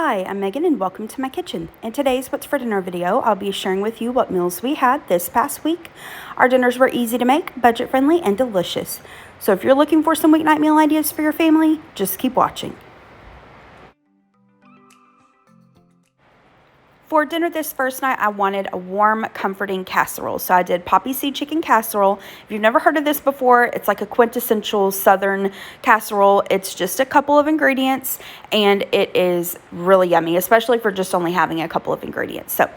Hi, I'm Megan and welcome to my kitchen. In today's What's for Dinner video, I'll be sharing with you what meals we had this past week. Our dinners were easy to make, budget friendly, and delicious. So if you're looking for some weeknight meal ideas for your family, just keep watching. For dinner this first night, I wanted a warm, comforting casserole. So I did Poppyseed chicken casserole. If you've never heard of this before, it's like a quintessential Southern casserole. It's just a couple of ingredients, and it is really yummy, especially for just only having a couple of ingredients. So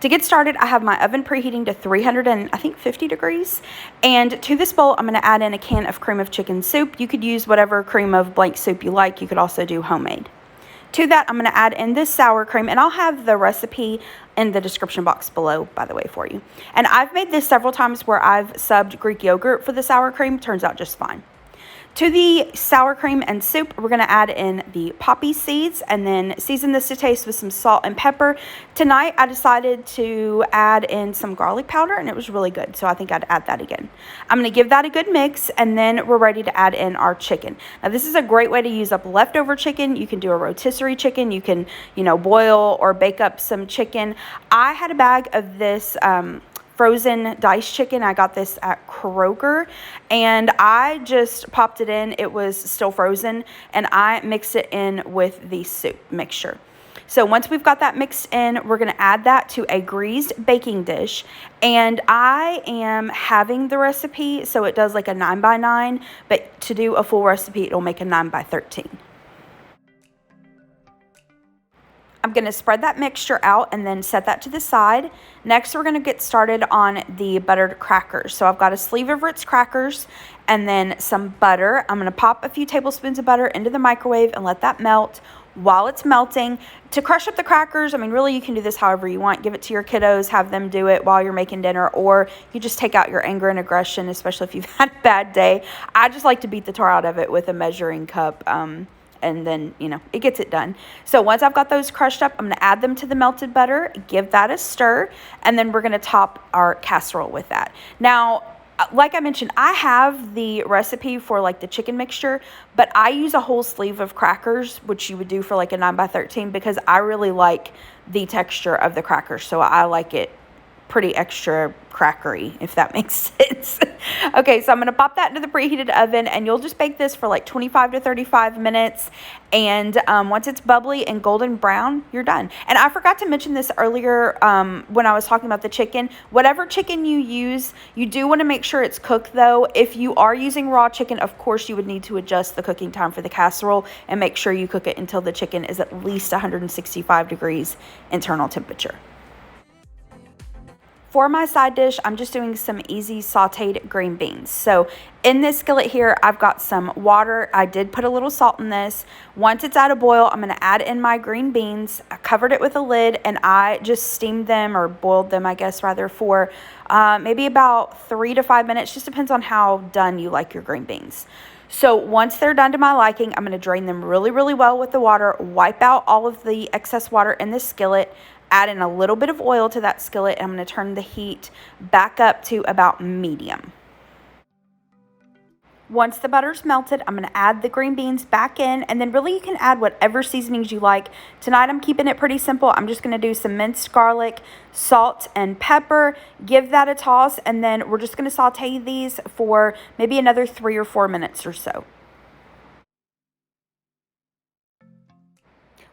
to get started, I have my oven preheating to 350 degrees. And to this bowl, I'm going to add in a can of cream of chicken soup. You could use whatever cream of blank soup you like. You could also do homemade. To that, I'm going to add in this sour cream, and I'll have the recipe in the description box below, by the way, for you. And I've made this several times where I've subbed Greek yogurt for the sour cream. Turns out just fine. To the sour cream and soup, we're going to add in the poppy seeds and then season this to taste with some salt and pepper. Tonight, I decided to add in some garlic powder, and it was really good, so I think I'd add that again. I'm going to give that a good mix, and then we're ready to add in our chicken. Now, this is a great way to use up leftover chicken. You can do a rotisserie chicken. You can, boil or bake up some chicken. I had a bag of this frozen diced chicken. I got this at Kroger, and I just popped it in. It was still frozen, and I mixed it in with the soup mixture. So once we've got that mixed in, we're going to add that to a greased baking dish, and I am having the recipe so it does like a 9x9, but to do a full recipe, it'll make a 9x13. I'm going to spread that mixture out and then set that to the side. Next, we're going to get started on the buttered crackers. So I've got a sleeve of Ritz crackers and then some butter. I'm going to pop a few tablespoons of butter into the microwave and let that melt. While it's melting, to crush up the crackers, really you can do this however you want. Give it to your kiddos, have them do it while you're making dinner, or you just take out your anger and aggression, especially if you've had a bad day. I just like to beat the tar out of it with a measuring cup. And then, it gets it done. So once I've got those crushed up, I'm going to add them to the melted butter, give that a stir, and then we're going to top our casserole with that. Now, like I mentioned, I have the recipe for like the chicken mixture, but I use a whole sleeve of crackers, which you would do for like a 9x13, because I really like the texture of the crackers. So I like it pretty extra crackery, if that makes sense. Okay, so I'm going to pop that into the preheated oven, and you'll just bake this for like 25 to 35 minutes. And once it's bubbly and golden brown, you're done. And I forgot to mention this earlier when I was talking about the chicken. Whatever chicken you use, you do want to make sure it's cooked, though. If you are using raw chicken, of course, you would need to adjust the cooking time for the casserole and make sure you cook it until the chicken is at least 165 degrees internal temperature. For my side dish, I'm just doing some easy sauteed green beans. So in this skillet here, I've got some water. I did put a little salt in this. Once it's at a boil, I'm going to add in my green beans. I covered it with a lid, and I just steamed them, or boiled them, I guess, rather, for maybe about 3 to 5 minutes. Just depends on how done you like your green beans. So once they're done to my liking, I'm going to drain them really, really well with the water, wipe out all of the excess water in the skillet, add in a little bit of oil to that skillet, and I'm going to turn the heat back up to about medium. Once the butter's melted, I'm going to add the green beans back in, and then really you can add whatever seasonings you like. Tonight I'm keeping it pretty simple. I'm just going to do some minced garlic, salt, and pepper. Give that a toss, and then we're just going to saute these for maybe another 3 or 4 minutes or so.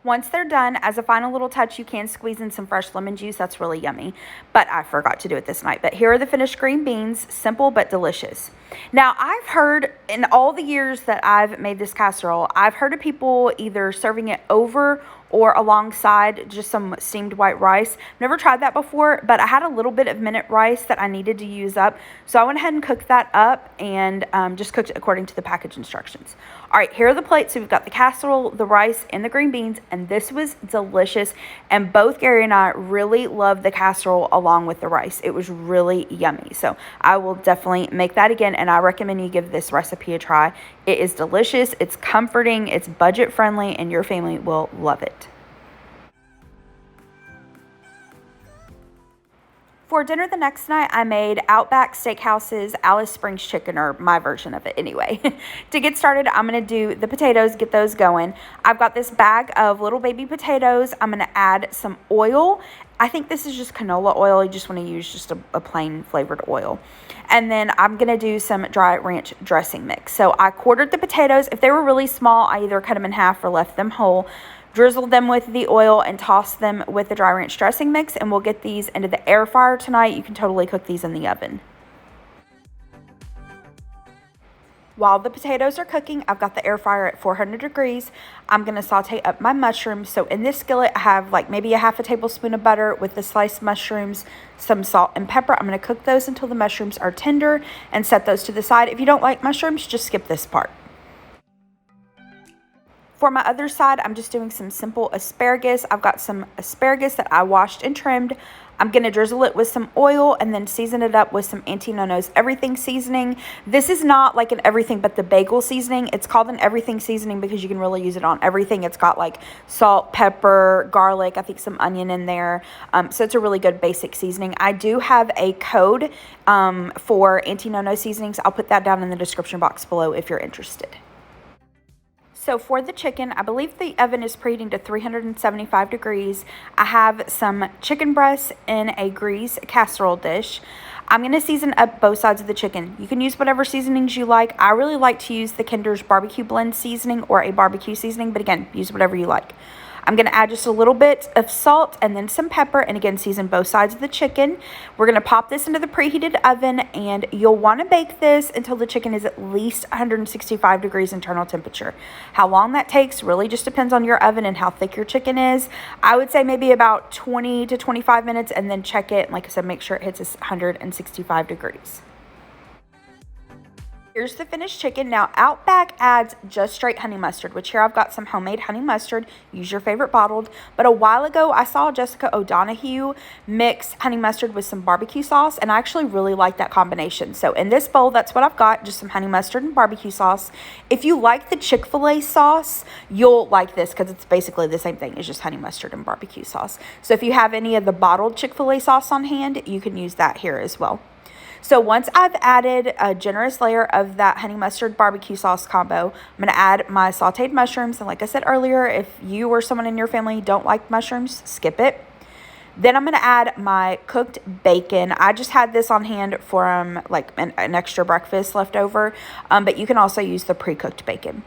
Once they're done, as a final little touch, you can squeeze in some fresh lemon juice. That's really yummy, but I forgot to do it this night. But here are the finished green beans, simple but delicious. Now, I've heard in all the years that I've made this casserole, I've heard of people either serving it over or alongside just some steamed white rice. Never tried that before, but I had a little bit of minute rice that I needed to use up. So I went ahead and cooked that up and just cooked it according to the package instructions. All right, here are the plates. So we've got the casserole, the rice, and the green beans, and this was delicious. And both Gary and I really loved the casserole along with the rice. It was really yummy. So I will definitely make that again, and I recommend you give this recipe a try. It is delicious, it's comforting, it's budget friendly, and your family will love it. For dinner the next night, I made Outback Steakhouse's Alice Springs chicken, or my version of it anyway. To get started, I'm going to do the potatoes, get those going. I've got this bag of little baby potatoes. I'm going to add some oil. I think this is just canola oil. You just want to use just a plain flavored oil. And then I'm going to do some dry ranch dressing mix. So I quartered the potatoes. If they were really small, I either cut them in half or left them whole. Drizzle them with the oil and toss them with the dry ranch dressing mix, and we'll get these into the air fryer tonight. You can totally cook these in the oven. While the potatoes are cooking, I've got the air fryer at 400 degrees. I'm going to saute up my mushrooms. So in this skillet, I have like maybe a half a tablespoon of butter with the sliced mushrooms, some salt and pepper. I'm going to cook those until the mushrooms are tender and set those to the side. If you don't like mushrooms, just skip this part. For my other side, I'm just doing some simple asparagus. I've got some asparagus that I washed and trimmed. I'm going to drizzle it with some oil and then season it up with some Auntie Nono's everything seasoning. This is not like an everything but the bagel seasoning. It's called an everything seasoning because you can really use it on everything. It's got like salt, pepper, garlic, I think some onion in there. So it's a really good basic seasoning. I do have a code for Auntie Nono seasonings. I'll put that down in the description box below if you're interested. So for the chicken, I believe the oven is preheating to 375 degrees. I have some chicken breasts in a grease casserole dish. I'm going to season up both sides of the chicken. You can use whatever seasonings you like. I really like to use the Kinder's barbecue blend seasoning or a barbecue seasoning, but again, use whatever you like. I'm going to add just a little bit of salt and then some pepper, and again, season both sides of the chicken. We're going to pop this into the preheated oven, and you'll want to bake this until the chicken is at least 165 degrees internal temperature. How long that takes really just depends on your oven and how thick your chicken is. I would say maybe about 20 to 25 minutes, and then check it. Like I said, make sure it hits 165 degrees. Here's the finished chicken. Now, Outback adds just straight honey mustard, which here I've got some homemade honey mustard. Use your favorite bottled. But a while ago, I saw Jessica O'Donoghue mix honey mustard with some barbecue sauce, and I actually really like that combination. So in this bowl, that's what I've got, just some honey mustard and barbecue sauce. If you like the Chick-fil-A sauce, you'll like this because it's basically the same thing. It's just honey mustard and barbecue sauce. So if you have any of the bottled Chick-fil-A sauce on hand, you can use that here as well. So once I've added a generous layer of that honey mustard barbecue sauce combo, I'm going to add my sauteed mushrooms. And like I said earlier, if you or someone in your family don't like mushrooms, skip it. Then I'm going to add my cooked bacon. I just had this on hand for like an extra breakfast left over, but you can also use the pre-cooked bacon.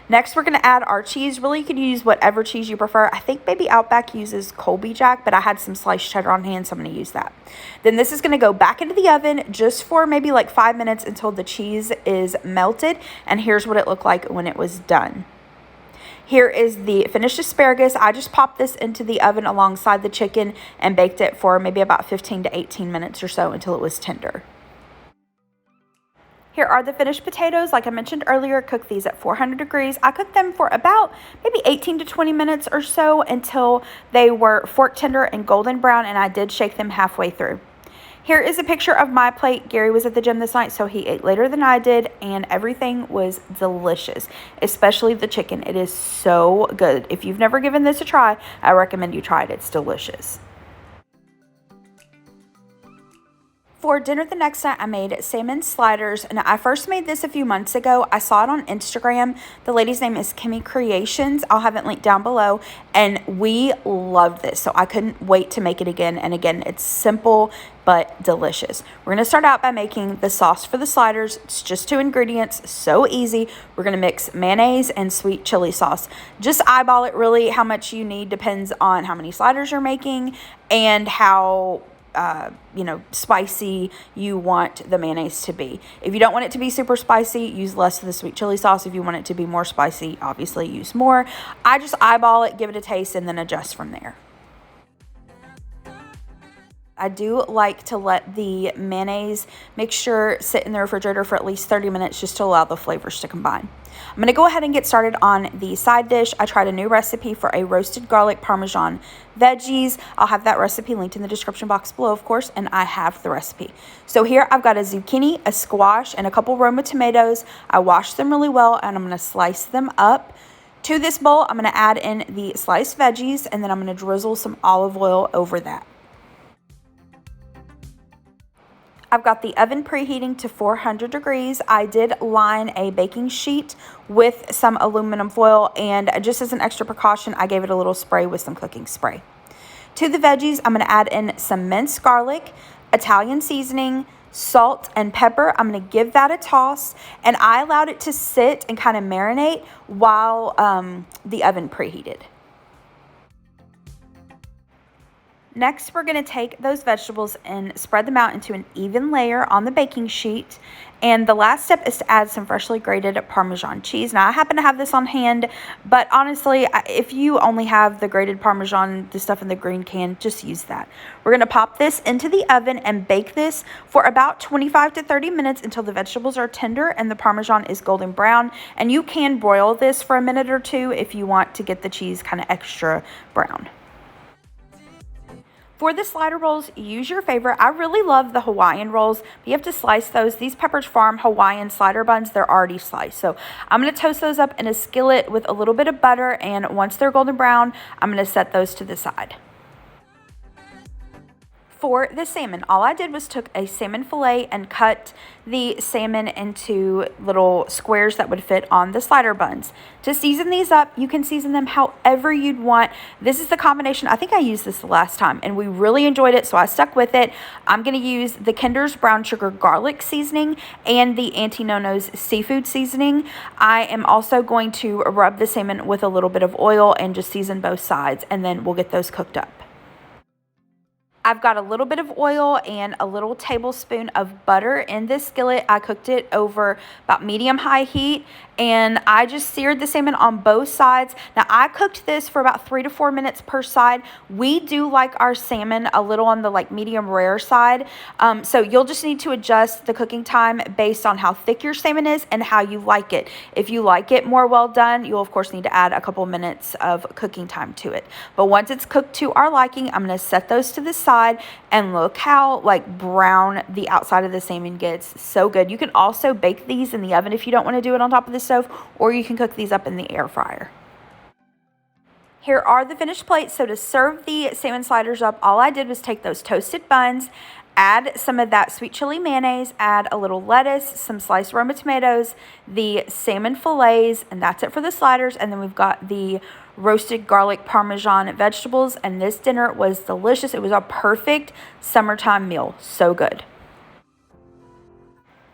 Next, we're going to add our cheese. Really, you can use whatever cheese you prefer. I think maybe Outback uses Colby Jack, but I had some sliced cheddar on hand, so I'm going to use that. Then this is going to go back into the oven just for maybe like 5 minutes until the cheese is melted. And here's what it looked like when it was done. Here is the finished asparagus. I just popped this into the oven alongside the chicken and baked it for maybe about 15 to 18 minutes or so until it was tender. Here are the finished potatoes. Like I mentioned earlier, cook these at 400 degrees. I cooked them for about maybe 18 to 20 minutes or so until they were fork tender and golden brown, and I did shake them halfway through. Here is a picture of my plate. Gary was at the gym this night, so he ate later than I did, and everything was delicious, especially the chicken. It is so good. If you've never given this a try, I recommend you try it. It's delicious. For dinner the next night, I made salmon sliders, and I first made this a few months ago. I saw it on Instagram. The lady's name is Kimmy Creations. I'll have it linked down below, and we loved this, so I couldn't wait to make it again. And again, it's simple but delicious. We're going to start out by making the sauce for the sliders. It's just 2 ingredients, so easy. We're going to mix mayonnaise and sweet chili sauce. Just eyeball it really. How much you need depends on how many sliders you're making and how spicy you want the mayonnaise to be. If you don't want it to be super spicy, use less of the sweet chili sauce. If you want it to be more spicy, obviously use more. I just eyeball it, give it a taste, and then adjust from there. I do like to let the mayonnaise mixture sit in the refrigerator for at least 30 minutes just to allow the flavors to combine. I'm going to go ahead and get started on the side dish. I tried a new recipe for a roasted garlic parmesan veggies. I'll have that recipe linked in the description box below, of course, and I have the recipe. So here I've got a zucchini, a squash, and a couple Roma tomatoes. I washed them really well, and I'm going to slice them up. To this bowl, I'm going to add in the sliced veggies, and then I'm going to drizzle some olive oil over that. I've got the oven preheating to 400 degrees. I did line a baking sheet with some aluminum foil, and just as an extra precaution, I gave it a little spray with some cooking spray. To the veggies, I'm going to add in some minced garlic, Italian seasoning, salt, and pepper. I'm going to give that a toss, and I allowed it to sit and kind of marinate while the oven preheated. Next, we're going to take those vegetables and spread them out into an even layer on the baking sheet. And the last step is to add some freshly grated Parmesan cheese. Now, I happen to have this on hand, but honestly, if you only have the grated Parmesan, the stuff in the green can, just use that. We're going to pop this into the oven and bake this for about 25 to 30 minutes until the vegetables are tender and the Parmesan is golden brown. And you can broil this for a minute or two if you want to get the cheese kind of extra brown. For the slider rolls, use your favorite. I really love the Hawaiian rolls, but you have to slice those. These Pepperidge Farm Hawaiian slider buns, they're already sliced. So I'm going to toast those up in a skillet with a little bit of butter, and once they're golden brown, I'm going to set those to the side. For the salmon, all I did was took a salmon fillet and cut the salmon into little squares that would fit on the slider buns. To season these up, you can season them however you'd want. This is the combination. I think I used this the last time and we really enjoyed it, so I stuck with it. I'm going to use the Kinder's brown sugar garlic seasoning and the Auntie Nono's seafood seasoning. I am also going to rub the salmon with a little bit of oil and just season both sides, and then we'll get those cooked up. I've got a little bit of oil and a little tablespoon of butter in this skillet. I cooked it over about medium-high heat, and I just seared the salmon on both sides. Now, I cooked this for about 3 to 4 minutes per side. We do like our salmon a little on the medium rare side, so you'll just need to adjust the cooking time based on how thick your salmon is and how you like it. If you like it more well done, you'll of course need to add a couple minutes of cooking time to it. But once it's cooked to our liking, I'm going to set those to the side. And look how brown the outside of the salmon gets. So good. You can also bake these in the oven if you don't want to do it on top of the stove, or you can cook these up in the air fryer. Here are the finished plates. So to serve the salmon sliders up, all I did was take those toasted buns, add some of that sweet chili mayonnaise, add a little lettuce, some sliced Roma tomatoes, the salmon fillets, and that's it for the sliders. And then we've got the roasted garlic Parmesan vegetables, and this dinner was delicious. It was a perfect summertime meal. So good.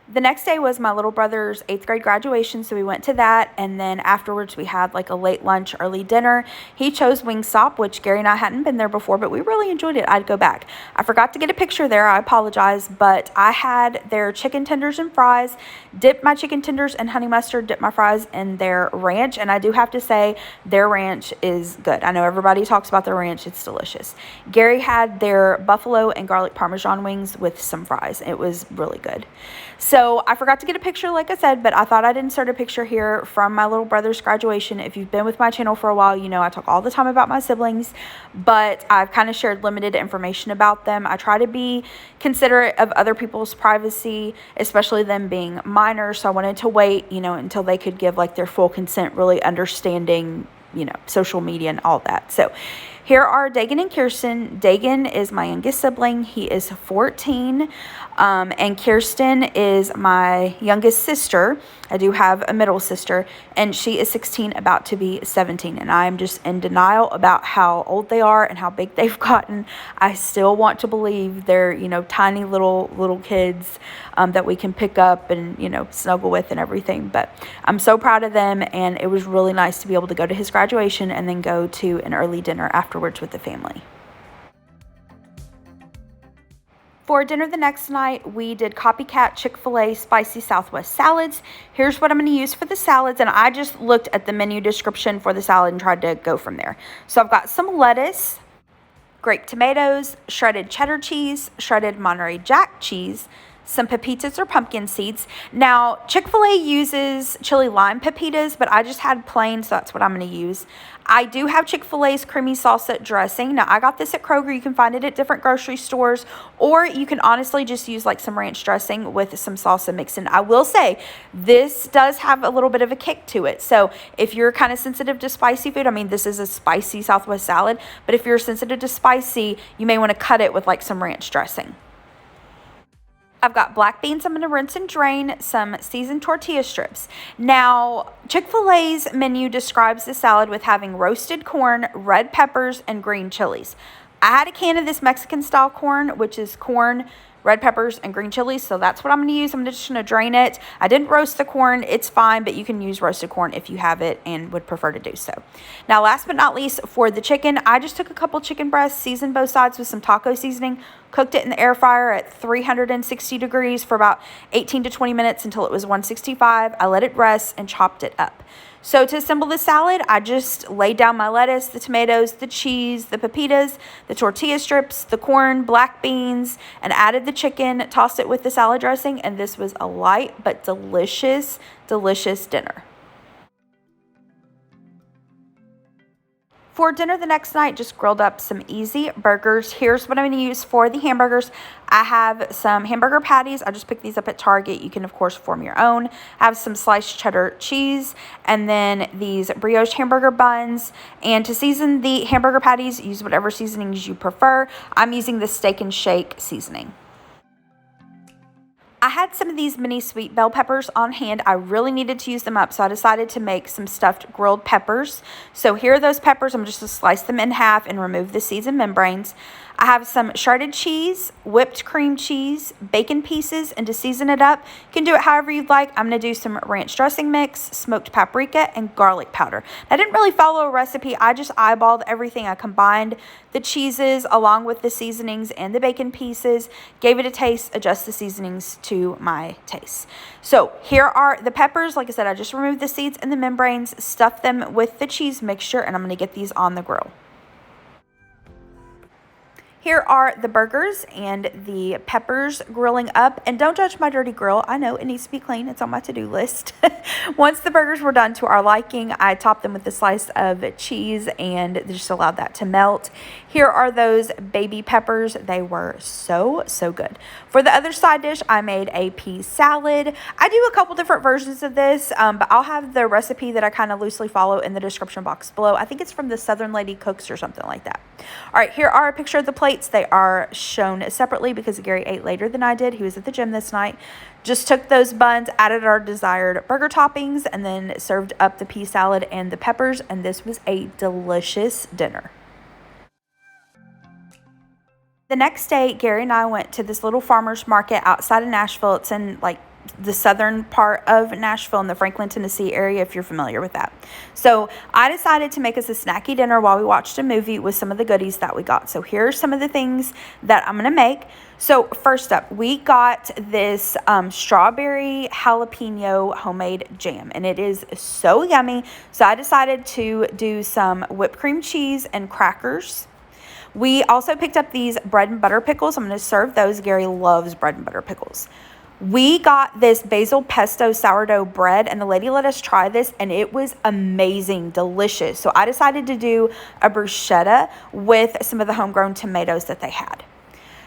The next day was my little brother's 8th grade graduation, so we went to that, and then afterwards we had a late lunch, early dinner. He chose Wingstop, which Gary and I hadn't been there before, but we really enjoyed it. I'd go back. I forgot to get a picture there. I apologize, but I had their chicken tenders and fries, dipped my chicken tenders in honey mustard, dipped my fries in their ranch, and I do have to say their ranch is good. I know everybody talks about their ranch. It's delicious. Gary had their buffalo and garlic Parmesan wings with some fries. It was really good. So I forgot to get a picture, like I said, but I thought I'd insert a picture here from my little brother's graduation. If you've been with my channel for a while, you know I talk all the time about my siblings, but I've kind of shared limited information about them. I try to be considerate of other people's privacy, especially them being minors. So I wanted to wait, until they could give their full consent, really understanding, social media and all that. So here are Dagan and Kirsten. Dagan is my youngest sibling. He is 14. And Kirsten is my youngest sister. I do have a middle sister, and she is 16, about to be 17. And I am just in denial about how old they are and how big they've gotten. I still want to believe they're, tiny little kids that we can pick up and, snuggle with and everything. But I'm so proud of them, and it was really nice to be able to go to his graduation and then go to an early dinner afterwards with the family. For dinner the next night, we did Copycat Chick-fil-A spicy Southwest salads. Here's what I'm going to use for the salads, and I just looked at the menu description for the salad and tried to go from there. So I've got some lettuce, grape tomatoes, shredded cheddar cheese, shredded Monterey Jack cheese, some pepitas or pumpkin seeds. Now, Chick-fil-A uses chili lime pepitas, but I just had plain, so that's what I'm going to use. I do have Chick-fil-A's creamy salsa dressing. Now, I got this at Kroger. You can find it at different grocery stores, or you can honestly just use some ranch dressing with some salsa mixed in. I will say, this does have a little bit of a kick to it. So if you're kind of sensitive to spicy food, this is a spicy Southwest salad, but if you're sensitive to spicy, you may want to cut it with some ranch dressing. I've got black beans I'm going to rinse and drain, some seasoned tortilla strips. Now, Chick-fil-A's menu describes the salad with having roasted corn, red peppers, and green chilies. I had a can of this Mexican style corn, which is corn, red peppers, and green chilies, so that's what I'm going to use. I'm just going to drain it. I didn't roast the corn. It's fine, but you can use roasted corn if you have it and would prefer to do so. Now, last but not least, for the chicken, I just took a couple chicken breasts, seasoned both sides with some taco seasoning, cooked it in the air fryer at 360 degrees for about 18 to 20 minutes until it was 165. I let it rest and chopped it up. So to assemble the salad, I just laid down my lettuce, the tomatoes, the cheese, the pepitas, the tortilla strips, the corn, black beans, and added the chicken, tossed it with the salad dressing, and this was a light but delicious, delicious dinner. For dinner the next night, just grilled up some easy burgers. Here's what I'm going to use for the hamburgers. I have some hamburger patties. I just picked these up at Target. You can, of course, form your own. I have some sliced cheddar cheese and then these brioche hamburger buns. And to season the hamburger patties, use whatever seasonings you prefer. I'm using the Steak and Shake seasoning. I had some of these mini sweet bell peppers on hand. I really needed to use them up, so I decided to make some stuffed grilled peppers. So here are those peppers. I'm just going to slice them in half and remove the seeds and membranes. I have some shredded cheese, whipped cream cheese, bacon pieces, and to season it up, you can do it however you'd like. I'm going to do some ranch dressing mix, smoked paprika, and garlic powder. I didn't really follow a recipe. I just eyeballed everything. I combined the cheeses along with the seasonings and the bacon pieces, gave it a taste, adjust the seasonings to my taste. So here are the peppers. Like I said, I just removed the seeds and the membranes, stuffed them with the cheese mixture, and I'm going to get these on the grill. Here are the burgers and the peppers grilling up. And don't judge my dirty grill. I know it needs to be clean. It's on my to-do list. Once the burgers were done to our liking, I topped them with a slice of cheese and just allowed that to melt. Here are those baby peppers. They were so, so good. For the other side dish, I made a pea salad. I do a couple different versions of this, but I'll have the recipe that I kind of loosely follow in the description box below. I think it's from the Southern Lady Cooks or something like that. All right, here are a picture of the plates. They are shown separately because Gary ate later than I did. He was at the gym this night. Just took those buns, added our desired burger toppings, and then served up the pea salad and the peppers, and this was a delicious dinner. The next day, Gary and I went to this little farmer's market outside of Nashville. It's in like the southern part of Nashville in the Franklin, Tennessee area, if you're familiar with that. So I decided to make us a snacky dinner while we watched a movie with some of the goodies that we got. So here are some of the things that I'm going to make. So first up, we got this strawberry jalapeno homemade jam, and it is so yummy. So I decided to do some whipped cream cheese and crackers. We also picked up these bread and butter pickles. I'm going to serve those. Gary loves bread and butter pickles. We got this basil pesto sourdough bread, and the lady let us try this, and it was amazing, delicious. So I decided to do a bruschetta with some of the homegrown tomatoes that they had.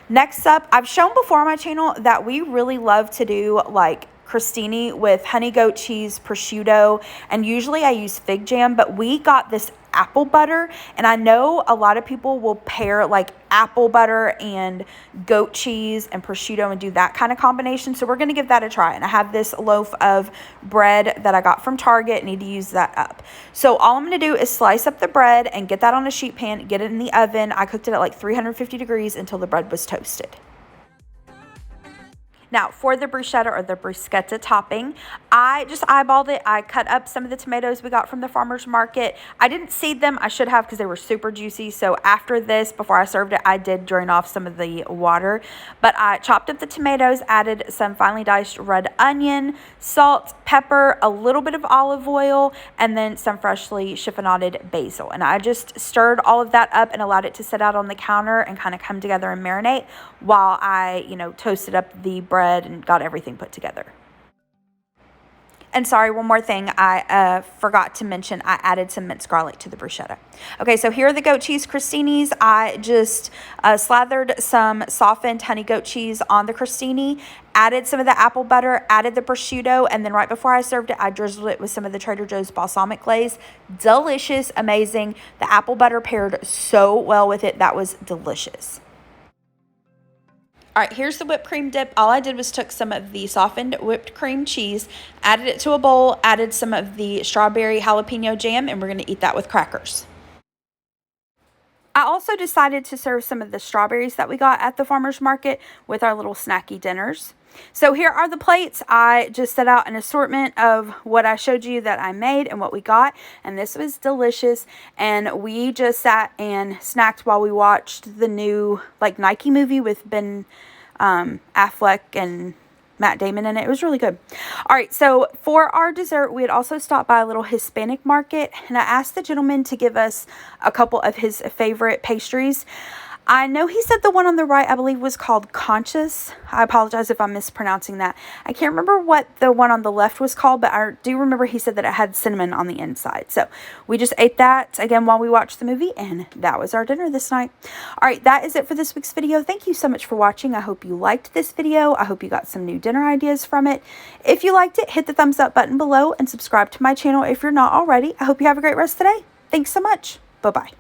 Next up, I've shown before on my channel that we really love to do like crostini with honey goat cheese, prosciutto, and usually I use fig jam, but we got this apple butter, and I know a lot of people will pair like apple butter and goat cheese and prosciutto and do that kind of combination, so we're going to give that a try. And I have this loaf of bread that I got from Target. Need to use that up. So all I'm going to do is slice up the bread and get that on a sheet pan, get it in the oven. I cooked it at like 350 degrees until the bread was toasted. Now, for the bruschetta or the bruschetta topping, I just eyeballed it. I cut up some of the tomatoes we got from the farmer's market. I didn't seed them. I should have because they were super juicy. So after this, before I served it, I did drain off some of the water. But I chopped up the tomatoes, added some finely diced red onion, salt, pepper, a little bit of olive oil, and then some freshly chiffonaded basil. And I just stirred all of that up and allowed it to sit out on the counter and kind of come together and marinate while I, toasted up the bread and got everything put together. And sorry, one more thing I forgot to mention. I added some minced garlic to the bruschetta. Okay, so here are the goat cheese crostinis. I just slathered some softened honey goat cheese on the crostini, added some of the apple butter, added the prosciutto, and then right before I served it, I drizzled it with some of the Trader Joe's balsamic glaze. Delicious, amazing. The apple butter paired so well with it. That was delicious. All right, here's the whipped cream dip. All I did was took some of the softened whipped cream cheese, added it to a bowl, added some of the strawberry jalapeno jam, and we're going to eat that with crackers. I also decided to serve some of the strawberries that we got at the farmer's market with our little snacky dinners. So here are the plates. I just set out an assortment of what I showed you that I made and what we got, and this was delicious. And we just sat and snacked while we watched the new Nike movie with Ben Affleck and Matt Damon in it. It was really good. All right, so for our dessert, we had also stopped by a little Hispanic market, and I asked the gentleman to give us a couple of his favorite pastries. I know he said the one on the right, I believe, was called Conchas. I apologize if I'm mispronouncing that. I can't remember what the one on the left was called, but I do remember he said that it had cinnamon on the inside. So we just ate that again while we watched the movie, and that was our dinner this night. All right, that is it for this week's video. Thank you so much for watching. I hope you liked this video. I hope you got some new dinner ideas from it. If you liked it, hit the thumbs up button below and subscribe to my channel if you're not already. I hope you have a great rest of the day. Thanks so much. Bye-bye.